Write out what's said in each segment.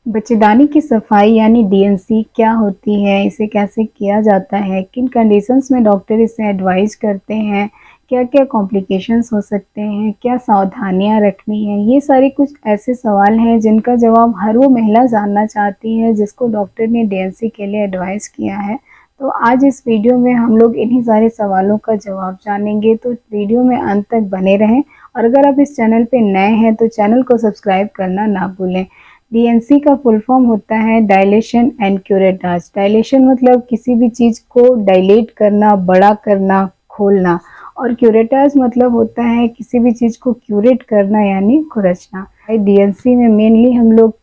बच्चेदानी की सफाई यानी डीएनसी क्या होती है, इसे कैसे किया जाता है, किन कंडीशंस में डॉक्टर इसे एडवाइस करते हैं, क्या-क्या कॉम्प्लिकेशंस हो सकते हैं, क्या सावधानियाँ रखनी है, ये सारे कुछ ऐसे सवाल हैं जिनका जवाब हर वो महिला जानना चाहती है जिसको डॉक्टर ने डीएनसी के लिए एडवाइस किया है। तो आज इस वीडियो में हम लोग इन्हीं सारे सवालों का जवाब जानेंगे, तो वीडियो में अंत तक बने रहें और अगर आप इस चैनल पे नए हैं तो चैनल को सब्सक्राइब करना ना भूलें। डीएनसी का फुल फॉर्म होता है डायलेशन एंड क्यूरेटाज। डायलेशन मतलब किसी भी चीज़ को डायलेट करना, बड़ा करना, खोलना, और क्यूरेटाज मतलब होता है किसी भी चीज़ को क्यूरेट करना यानी खुरचना। डीएनसी में मेनली हम लोग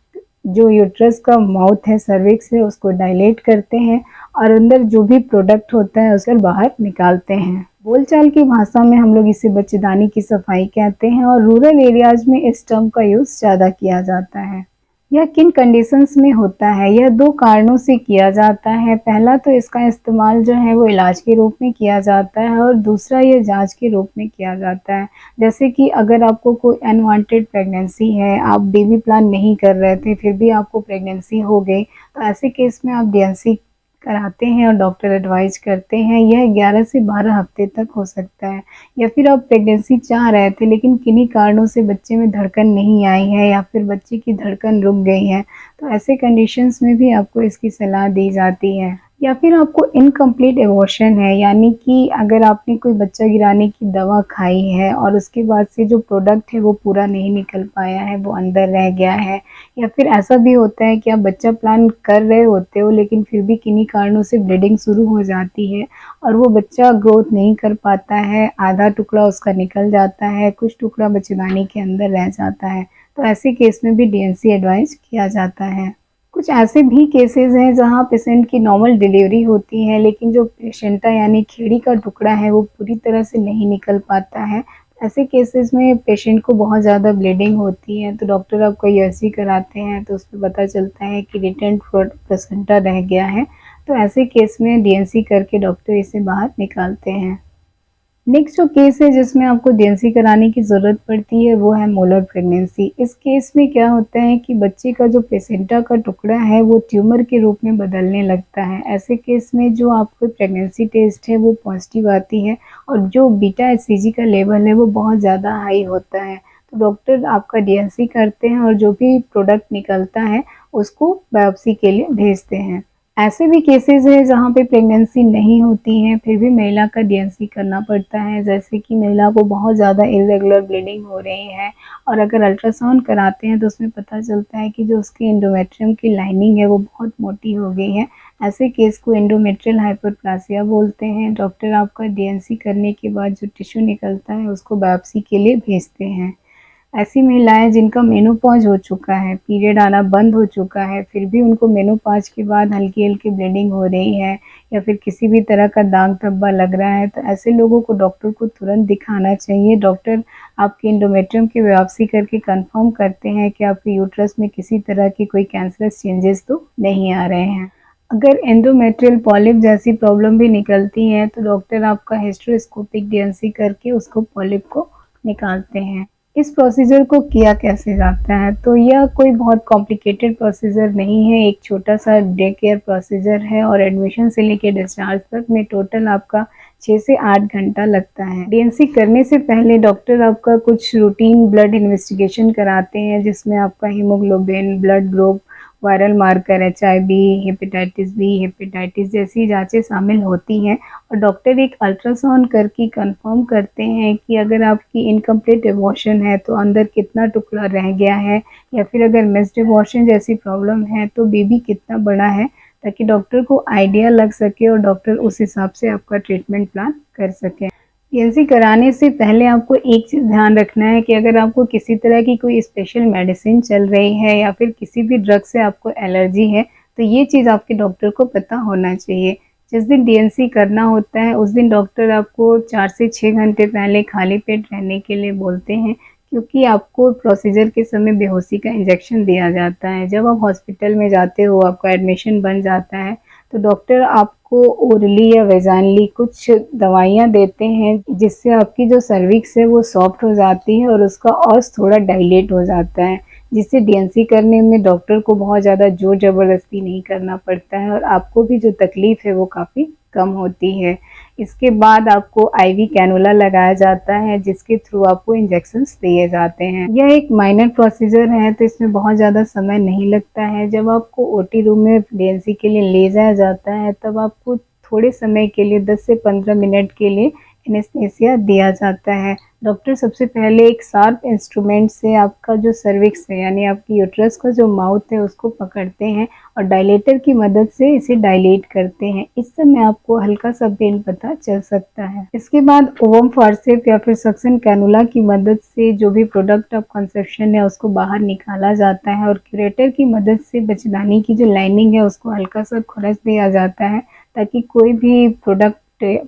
जो यूट्रस का माउथ है, सर्विक्स है, उसको डायलेट करते हैं और अंदर जो भी प्रोडक्ट होता है उसे बाहर निकालते हैं। बोलचाल की भाषा में हम लोग इसे बच्चेदानी की सफाई कहते हैं और रूरल एरियाज में इस टर्म का यूज़ ज़्यादा किया जाता है। यह किन कंडीशंस में होता है? यह 2 कारणों से किया जाता है। पहला तो इसका इस्तेमाल जो है वो इलाज के रूप में किया जाता है और दूसरा ये जाँच के रूप में किया जाता है। जैसे कि अगर आपको कोई अनवांटेड प्रेगनेंसी है, आप बेबी प्लान नहीं कर रहे थे, फिर भी आपको प्रेगनेंसी हो गई, तो ऐसे केस में आप डीएनसी कराते हैं और डॉक्टर एडवाइस करते हैं। यह 11 से 12 हफ्ते तक हो सकता है। या फिर आप प्रेगनेंसी चाह रहे थे लेकिन किन्हीं कारणों से बच्चे में धड़कन नहीं आई है या फिर बच्चे की धड़कन रुक गई है, तो ऐसे कंडीशंस में भी आपको इसकी सलाह दी जाती है। या फिर आपको इनकम्प्लीट एबॉर्शन है, यानी कि अगर आपने कोई बच्चा गिराने की दवा खाई है और उसके बाद से जो प्रोडक्ट है वो पूरा नहीं निकल पाया है, वो अंदर रह गया है, या फिर ऐसा भी होता है कि आप बच्चा प्लान कर रहे होते हो लेकिन फिर भी किन्हीं कारणों से ब्लीडिंग शुरू हो जाती है और वो बच्चा ग्रोथ नहीं कर पाता है, आधा टुकड़ा उसका निकल जाता है, कुछ टुकड़ा बच्चेदानी के अंदर रह जाता है, तो ऐसे केस में भी डीएनसी एडवाइस किया जाता है। कुछ ऐसे भी केसेस हैं जहाँ पेशेंट की नॉर्मल डिलीवरी होती है लेकिन जो प्लेसेंटा यानी खीरी का टुकड़ा है वो पूरी तरह से नहीं निकल पाता है। ऐसे केसेस में पेशेंट को बहुत ज़्यादा ब्लीडिंग होती है तो डॉक्टर आपको यूएसजी कराते हैं तो उसमें पता चलता है कि रिटेंट प्लेसेंटा रह गया है, तो ऐसे केस में डीएनसी करके डॉक्टर इसे बाहर निकालते हैं। नेक्स्ट जो केस है जिसमें आपको डीएनसी कराने की ज़रूरत पड़ती है वो है मोलर प्रेगनेंसी। इस केस में क्या होता है कि बच्चे का जो प्लेसेंटा का टुकड़ा है वो ट्यूमर के रूप में बदलने लगता है। ऐसे केस में जो आपको प्रेगनेंसी टेस्ट है वो पॉजिटिव आती है और जो बीटा एचसीजी का लेवल है वो बहुत ज़्यादा हाई होता है, तो डॉक्टर आपका डीएनसी करते हैं और जो भी प्रोडक्ट निकलता है उसको बायोप्सी के लिए भेजते हैं। ऐसे भी केसेस हैं जहाँ पे प्रेगनेंसी नहीं होती है फिर भी महिला का डीएनसी करना पड़ता है, जैसे कि महिला को बहुत ज़्यादा इरेगुलर ब्लीडिंग हो रही है और अगर अल्ट्रासाउंड कराते हैं तो उसमें पता चलता है कि जो उसकी एंडोमेट्रियम की लाइनिंग है वो बहुत मोटी हो गई है। ऐसे केस को एंडोमेट्रियल हाइपरप्लासिया बोलते हैं। डॉक्टर आपका डीएनसी करने के बाद जो टिश्यू निकलता है उसको बायोप्सी के लिए भेजते हैं। ऐसी महिलाएं जिनका मेनोपॉज हो चुका है, पीरियड आना बंद हो चुका है, फिर भी उनको मेनोपॉज के बाद हल्की-हल्की ब्लीडिंग हो रही है या फिर किसी भी तरह का दाग धब्बा लग रहा है, तो ऐसे लोगों को डॉक्टर को तुरंत दिखाना चाहिए। डॉक्टर आपके एंडोमेट्रियम की बायोप्सी करके कंफर्म करते हैं कि आपके यूट्रस में किसी तरह की कोई कैंसरस चेंजेस तो नहीं आ रहे हैं। अगर एंडोमेट्रियल पॉलिप जैसी प्रॉब्लम भी निकलती है तो डॉक्टर आपका हिस्टेरोस्कोपिक डीएनसी करके उसको पॉलिप को निकालते हैं। इस प्रोसीजर को किया कैसे जाता है? तो यह कोई बहुत कॉम्प्लिकेटेड प्रोसीजर नहीं है, एक छोटा-सा डे केयर प्रोसीजर है और एडमिशन से लेके डिस्चार्ज तक में टोटल आपका 6 से 8 घंटा लगता है। डीएनसी करने से पहले डॉक्टर आपका कुछ रूटीन ब्लड इन्वेस्टिगेशन कराते हैं जिसमें आपका haemoglobin, blood group, viral marker, HIV, hepatitis B, hepatitis जैसी जाँचें शामिल होती हैं और डॉक्टर एक अल्ट्रासाउंड करके कंफर्म करते हैं कि अगर आपकी इनकम्प्लीट एबॉर्शन है तो अंदर कितना टुकड़ा रह गया है या फिर अगर मिस्ड एबॉर्शन जैसी प्रॉब्लम है तो बेबी कितना बड़ा है, ताकि डॉक्टर को आइडिया लग सके और डॉक्टर उस हिसाब से आपका ट्रीटमेंट प्लान कर सकें। डीएनसी कराने से पहले आपको एक चीज़ ध्यान रखना है कि अगर आपको किसी तरह की कोई स्पेशल मेडिसिन चल रही है या फिर किसी भी ड्रग से आपको एलर्जी है, तो ये चीज़ आपके डॉक्टर को पता होना चाहिए। जिस दिन डीएनसी करना होता है उस दिन डॉक्टर आपको 4 से 6 घंटे पहले खाली पेट रहने के लिए बोलते हैं, क्योंकि आपको प्रोसीजर के समय बेहोशी का इंजेक्शन दिया जाता है। जब आप हॉस्पिटल में जाते हो, आपका एडमिशन बन जाता है, तो डॉक्टर आपको ओरली या वेजाइनली कुछ दवाइयाँ देते हैं जिससे आपकी जो सर्विक्स है वो सॉफ्ट हो जाती है और उसका ऑस थोड़ा डायलेट हो जाता है। जिससे डीएनसी करने में डॉक्टर को बहुत ज़्यादा ज़ोर ज़बरदस्ती नहीं करना पड़ता है और आपको भी जो तकलीफ़ है वो काफ़ी कम होती है। इसके बाद आपको आईवी कैनुला लगाया जाता है जिसके थ्रू आपको इंजेक्शंस दिए जाते हैं। यह एक माइनर प्रोसीजर है तो इसमें बहुत ज़्यादा समय नहीं लगता है। जब आपको ओटी रूम में डीएनसी के लिए ले जाया जाता है तब आपको थोड़े समय के लिए 10 से 15 मिनट के लिए एनेस्थीसिया दिया जाता है। डॉक्टर सबसे पहले एक शार्प इंस्ट्रूमेंट से आपका जो सर्विक्स है यानी आपकी यूट्रस का जो माउथ है उसको पकड़ते हैं और डायलेटर की मदद से इसे डायलेट करते हैं। इस समय आपको हल्का सा पेन पता चल सकता है। इसके बाद ओवम फॉरसेप या फिर सक्शन कैनुला की मदद से जो भी प्रोडक्ट ऑफ कंसेप्शन है उसको बाहर निकाला जाता है और क्यूरेटर की मदद से बच्चेदानी की जो लाइनिंग है उसको हल्का सा खुरच दिया जाता है ताकि कोई भी प्रोडक्ट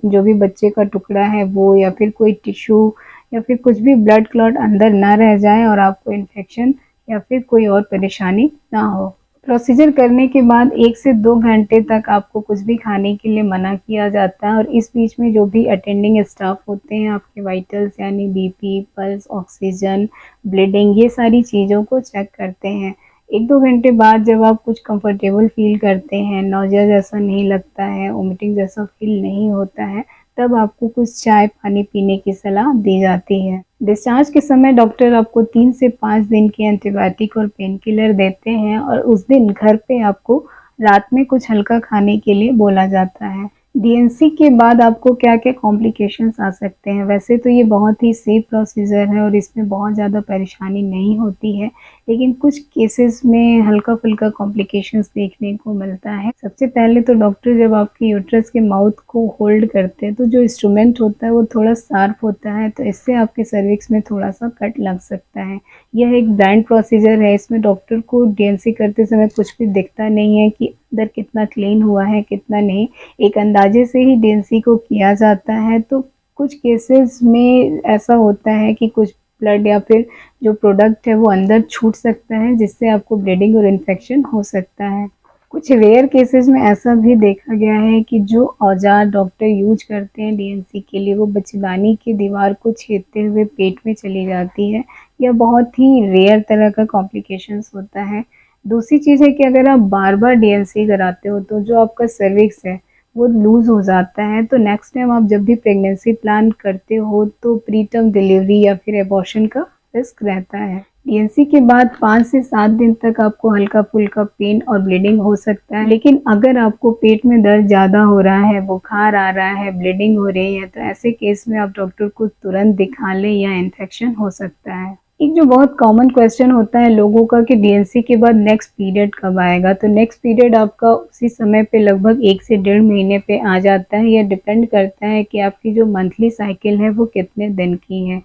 जो भी बच्चे का टुकड़ा है वो या फिर कोई टिश्यू या फिर कुछ भी ब्लड क्लॉट अंदर ना रह जाए और आपको इन्फेक्शन या फिर कोई और परेशानी ना हो। प्रोसीजर करने के बाद 1 से 2 घंटे तक आपको कुछ भी खाने के लिए मना किया जाता है और इस बीच में जो भी अटेंडिंग स्टाफ होते हैं आपके वाइटल्स यानी बीपी, पल्स, ऑक्सीजन, ब्लीडिंग ये सारी चीज़ों को चेक करते हैं। 1-2 घंटे बाद जब आप कुछ कंफर्टेबल फील करते हैं, नौजिया जैसा नहीं लगता है, वोमिटिंग जैसा फील नहीं होता है, तब आपको कुछ चाय पानी पीने की सलाह दी जाती है। डिस्चार्ज के समय डॉक्टर आपको 3 से 5 दिन की एंटीबायोटिक और पेन किलर देते हैं और उस दिन घर पे आपको रात में कुछ हल्का खाने के लिए बोला जाता है। डीएनसी के बाद आपको क्या-क्या कॉम्प्लिकेशंस आ सकते हैं? वैसे तो ये बहुत ही सेफ प्रोसीजर है और इसमें बहुत ज़्यादा परेशानी नहीं होती है, लेकिन कुछ केसेस में हल्का-फुल्का कॉम्प्लिकेशंस देखने को मिलता है। सबसे पहले तो डॉक्टर जब आपके यूट्रस के माउथ को होल्ड करते हैं तो जो इंस्ट्रूमेंट होता है वो थोड़ा शार्प होता है तो इससे आपके सर्विक्स में थोड़ा-सा कट लग सकता है। यह एक ब्लाइंड प्रोसीजर है, इसमें डॉक्टर को डीएनसी करते समय कुछ भी दिखता नहीं है कि अंदर कितना क्लीन हुआ है, कितना नहीं। एक अंदाजे से ही डीएनसी को किया जाता है तो कुछ केसेस में ऐसा होता है कि कुछ ब्लड या फिर जो प्रोडक्ट है वो अंदर छूट सकता है जिससे आपको ब्लीडिंग और इन्फेक्शन हो सकता है। कुछ रेयर केसेस में ऐसा भी देखा गया है कि जो औजार डॉक्टर यूज करते हैं डीएनसी के लिए वो बच्चेदानी की दीवार को छेदते हुए पेट में चली जाती है। यह बहुत ही रेयर तरह का कॉम्प्लिकेशंस होता है। दूसरी चीज़ है कि अगर आप बार-बार डीएनसी कराते हो तो जो आपका सर्विक्स है वो लूज़ हो जाता है तो नेक्स्ट टाइम आप जब भी प्रेगनेंसी प्लान करते हो तो प्री टर्म डिलीवरी या फिर एबॉर्शन का रिस्क रहता है। डीएनसी के बाद 5 से 7 दिन तक आपको हल्का-फुल्का पेन और ब्लीडिंग हो सकता है, लेकिन अगर आपको पेट में दर्द ज़्यादा हो रहा है, बुखार आ रहा है, ब्लीडिंग हो रही है तो ऐसे केस में आप डॉक्टर को तुरंत दिखा लें या इन्फेक्शन हो सकता है। एक जो बहुत कॉमन क्वेश्चन होता है लोगों का कि डीएनसी के बाद नेक्स्ट पीरियड कब आएगा, तो नेक्स्ट पीरियड आपका उसी समय पे लगभग 1 से 1.5 महीने पे आ जाता है। यह डिपेंड करता है कि आपकी जो मंथली साइकिल है वो कितने दिन की है।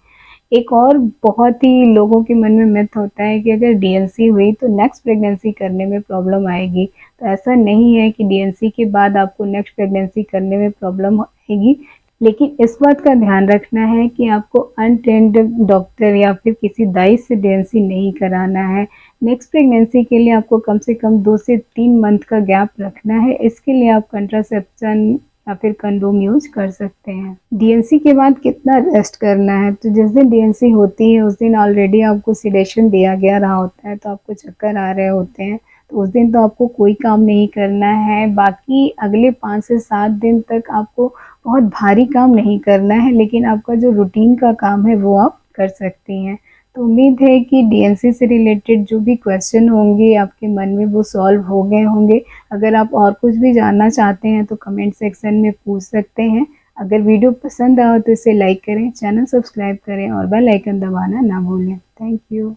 एक और बहुत ही लोगों के मन में मिथ होता है कि अगर डीएनसी हुई तो नेक्स्ट प्रेगनेंसी करने में प्रॉब्लम आएगी, तो ऐसा नहीं है कि डीएनसी के बाद आपको नेक्स्ट प्रेगनेंसी करने में प्रॉब्लम आएगी, लेकिन इस बात का ध्यान रखना है कि आपको अनट्रेन्ड डॉक्टर या फिर किसी दाई से डीएनसी नहीं कराना है। नेक्स्ट प्रेगनेंसी के लिए आपको कम से कम 2 से 3 मंथ का गैप रखना है, इसके लिए आप कंट्रासेप्शन या फिर कंडोम यूज कर सकते हैं। डीएनसी के बाद कितना रेस्ट करना है, तो जिस दिन डीएनसी होती है उस दिन ऑलरेडी आपको सेडेशन दिया गया रहा होता है तो आपको चक्कर आ रहे होते हैं, तो उस दिन तो आपको कोई काम नहीं करना है। बाकी अगले 5 से 7 दिन तक आपको बहुत भारी काम नहीं करना है, लेकिन आपका जो रूटीन का काम है वो आप कर सकती हैं। तो उम्मीद है कि डीएनसी से रिलेटेड जो भी क्वेश्चन होंगे आपके मन में वो सॉल्व हो गए होंगे। अगर आप और कुछ भी जानना चाहते हैं तो कमेंट सेक्शन में पूछ सकते हैं। अगर वीडियो पसंद आए तो इसे लाइक करें, चैनल सब्सक्राइब करें और बेल आइकन दबाना ना भूलें। Thank you.